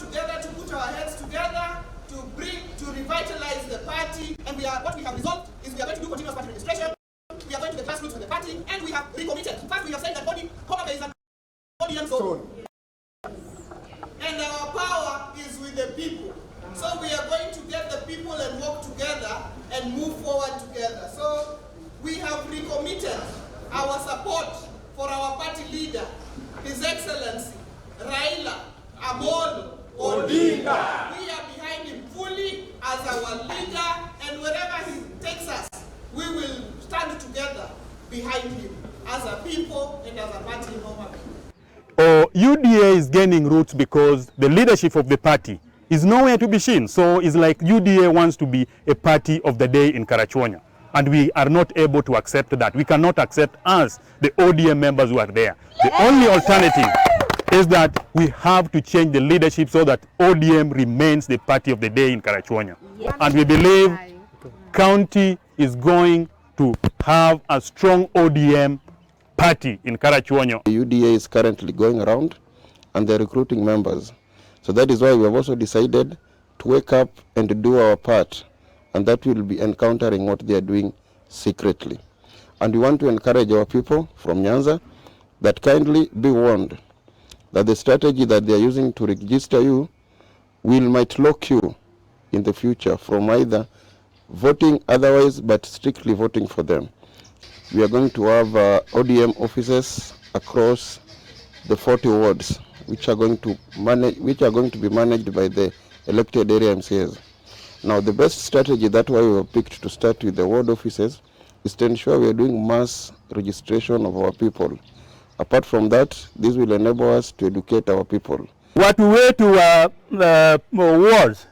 together to put our heads together to revitalize the party, and what we have resolved is we are going to do continuous party registration. We are going to the grassroots with the party, and we have recommitted. In fact, we have said that Homabay is an ODM zone, and our power is with the people. So we are going to get the people and work together and move forward together. So we have recommitted our support for our party leader, His Excellency Raila Amolo Odinga. We are behind him fully as our leader, and wherever he takes us, we will stand together behind him as a people and as a party in Homabay. UDA is gaining roots because the leadership of the party is nowhere to be seen. So it's like UDA wants to be a party of the day in Karachuonyo, and we are not able to accept that. We cannot accept us, the ODM members who are there. The only alternative is that we have to change the leadership so that ODM remains the party of the day in Karachuonyo. And we believe county is going to have a strong ODM party in Karachuonyo. The UDA is currently going around and they're recruiting members. So that is why we have also decided to wake up and to do our part, and that will be encountering what they are doing secretly. And we want to encourage our people from Nyanza that kindly be warned that the strategy that they are using to register you might lock you in the future from either voting otherwise but strictly voting for them. We are going to have ODM offices across the 40 wards, which are going to be managed by the elected area MCAs. Now, the best strategy, that's why we have picked to start with the ward offices, is to ensure we are doing mass registration of our people. Apart from that, this will enable us to educate our people. Watu wetu wa wards